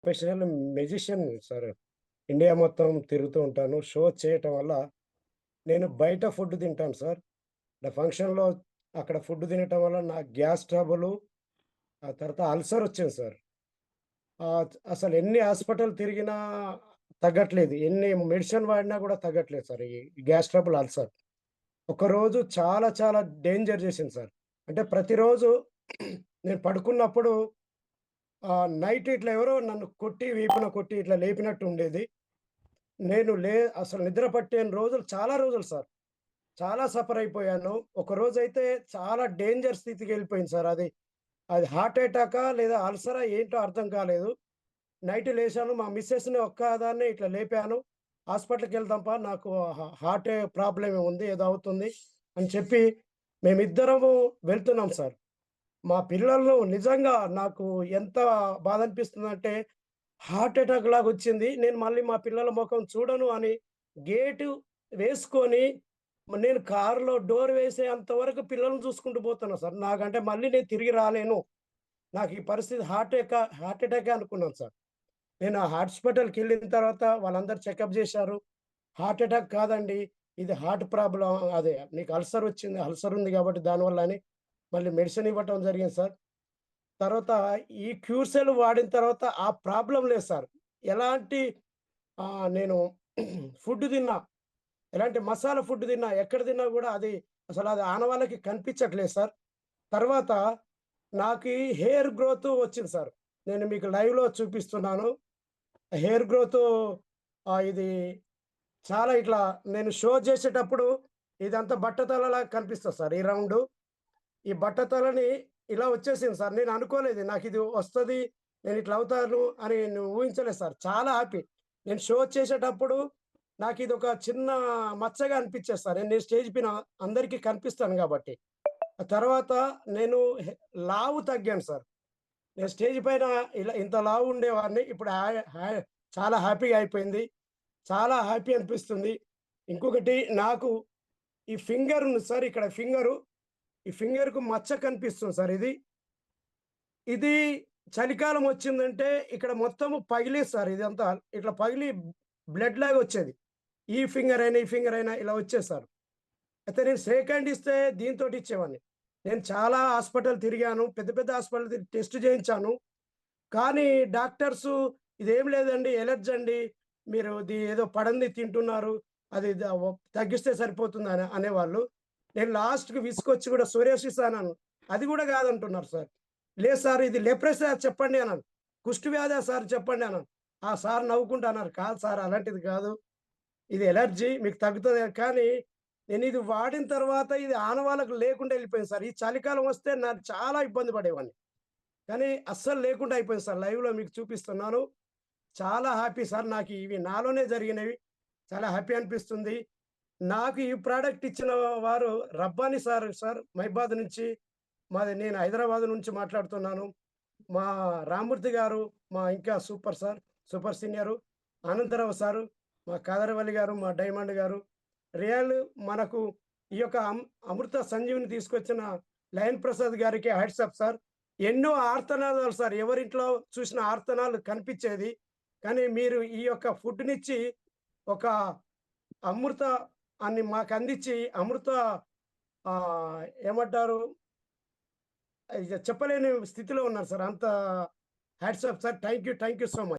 Professional musician sir. India మొత్తం తిరుగుతూ ఉంటాను. షో చేయటం వల్ల నేను బయట ఫుడ్ తింటాను సార్. ఫంక్షన్‌లో అక్కడ ఫుడ్ తినటం వల్ల నాకు గ్యాస్ ట్రబులు, ఆ తర్వాత అల్సర్ వచ్చింది సార్. అసలు ఎన్ని హాస్పిటల్ తిరిగినా తగ్గట్లేదు. ఎన్ని మెడిసిన్ వాడినా కూడా తగ్గట్లేదు సార్. ఈ గ్యాస్ ట్రబుల్, అల్సర్. ఒకరోజు చాలా చాలా డేంజర్ చేసింది సార్. అంటే ప్రతిరోజు నేను పడుకున్నప్పుడు నైట్ ఇట్లా ఎవరో నన్ను కొట్టి, వీపున కొట్టి ఇట్లా లేపినట్టు ఉండేది. నేను అసలు నిద్ర పట్టని రోజులు చాలా రోజులు సార్. చాలా సఫర్ అయిపోయాను. ఒకరోజైతే చాలా డేంజర్ స్థితికెళ్ళిపోయింది సార్ అది. అది హార్ట్ అటాకా లేదా అల్సరా ఏంటో అర్థం కాలేదు. నైట్ లేచాను. మా మిసెస్‌ని ఒక్కదాన్నే ఇట్లా లేపాను. హాస్పిటల్‌కెళ్దాంపా నాకు హార్ట్ ప్రాబ్లమ్ ఉంది. ఏదో అవుతుంది అని చెప్పి మేమిద్దరము వెళ్తున్నాం సార్. మా పిల్లలు నిజంగా నాకు ఎంత బాధనిపిస్తుందంటే హార్ట్ అటాక్ లాగొచ్చింది. నేను మళ్ళీ మా పిల్లల మొఖం చూడను అని గేటు వేసుకొని నేను కారులో డోర్ వేసేంత వరకు పిల్లల్ని చూసుకుంటూ పోతున్నా సార్. నాకంటే మళ్ళీ నేను తిరిగి రాలేను. నాకు ఈ పరిస్థితి హార్ట్ అటాకే అనుకున్నాను సార్. నేను ఆ హాస్పిటల్‌కెళ్ళిన తర్వాత వాళ్ళందరూ చెకప్ జేశారు. హార్ట్ అటాక్ కాదండి. ఇది హార్ట్ ప్రాబ్లమ్ అదే నీకు అల్సర్ వచ్చింది. అల్సర్ ఉంది గాబట్టి దానివల్ల అని మళ్ళీ మెడిసిన్ ఇవ్వటం జరిగింది సార్. తర్వాత ఈ క్యూర్సెల్ వాడిన తర్వాత ఆ ప్రాబ్లమ్ లేదు సార్. ఎలాంటి నేను ఫుడ్ తిన్నా, ఎలాంటి మసాలా ఫుడ్ తిన్నా, ఎక్కడ తిన్నా గూడా అసలది ఆనవాళ్ళకి కనిపించట్లేదు సార్. తర్వాత నాకీ హెయిర్ గ్రోత్ వచ్చింది సార్. నేను మీకు లైవ్‌లో చూపిస్తున్నాను. హెయిర్ గ్రోతు ఇది చాలా ఇట్లా నేను షో చేసేటప్పుడు ఇదంతా బట్టతలలాగా కనిపిస్తది సార్ ఈ రౌండు. ఈ బట్టతలని ఇలా వచ్చేసింది సార్. నేను అనుకోలేదు. నాకిది వస్తది. నేనిట్లా అవుతాను అని నేను ఊహించలేదు సార్. చాలా హ్యాపీ. నేను షో చేసేటప్పుడు నాకిదొక చిన్న మచ్చగా అనిపిచ్చేది సార్. నేను స్టేజ్ పైన అందరికి కనిపిస్తాను గాబట్టి. ఆ తర్వాత నేను లావు తగ్గాను సార్. నేను స్టేజ్ పైన ఇలా ఇంత లావు ఉండేవాడిని. ఇప్పుడు హాయ్ హాయ్ చాలా హ్యాపీగా అయిపోయింది. చాలా హ్యాపీ అనిపిస్తుంది. ఇంకొకటి నాకు ఈ ఫింగర్ ఉంది సార్. ఇక్కడ ఈ ఫింగర్‌కు మచ్చ కనిపిస్తుంది సార్ ఇది. ఇది చలికాలం వచ్చిందంటే ఇక్కడ మొత్తము పగిలేది సార్ ఇదంతా. ఇట్లా పగిలి బ్లడ్ లాగా వచ్చేది. ఈ ఫింగర్ అయినా ఇలా వచ్చేది సార్. అయితే నేను షేక్ హ్యాండ్ ఇస్తే దీనితోటి ఇచ్చేవాడిని. నేను చాలా హాస్పిటల్ తిరిగాను. పెద్ద పెద్ద హాస్పిటల్ తిరిగి టెస్ట్ చేయించాను. కానీ డాక్టర్సు ఇదేం లేదండి ఎలర్జీ అండి. మీరు ఏదో పడంది తింటున్నారు. అది ద వ తగ్గిస్తే సరిపోతుందని అనేవాళ్ళు. నేను లాస్ట్‌కి విసుగొచ్చి కూడా సోరియాసిస్ అన్నాను. అది కూడా కాదంటున్నారు సార్. లేదు సార్ ఇది లెప్రసీ చెప్పండి అన్నాను. కుష్టు వ్యాధా సార్ చెప్పండి అన్నాను. ఆ సార్ నవ్వుకుంటూ అన్నారు. కాదు సార్ అలాంటిది కాదు. ఇది ఎలర్జీ మీకు తగ్గుతది కానీ నేనిది వాడిన తర్వాత ఇది ఆనవాళ్ళకు లేకుండా ఎళ్ళిపోయింది సార్. ఈ చలికాలం వస్తే నాకు చాలా ఇబ్బంది పడేవాడిని. కానీ అస్సలు లేకుండా అయిపోయింది సార్. లైవ్‌లో మీకు చూపిస్తున్నాను. చాలా హ్యాపీ సార్. నాకు ఇవి నాలోనే జరిగినవి. చాలా హ్యాపీ అనిపిస్తుంది. నాకు ఈ ప్రొడక్ట్ ఇచ్చిన వారు రబ్బాని సార్ మైబాద్ నుంచి. నేను హైదరాబాద్ నుంచి మాట్లాడుతున్నాను. మా రామ్మూర్తి గారు ఇంకా super sir. Super senior. Anantha Rao sir, మా కాదరవల్లి గారు, మా డైమండ్ గారు. రియల్ మనకు ఈ యొక్క అమృత సంజీవిని తీసుకొచ్చిన లయన్ ప్రసాద్ గారికి హ్యాట్స్ ఆఫ్ సార్. ఎన్నో ఆర్తనాదాలు సార్. ఎవరింట్లో చూసినా ఆర్తనాలు కనిపిచ్చేది. కానీ మీరు ఈ యొక్క ఫుడ్‌నిచ్చి ఒక అమృత అని మాకందిచ్చి అమృత ఏమంటారు? ఇగ చెప్పలేని స్థితిలో ఉన్నారు సార్. అంత hats off sir. Thank you so much.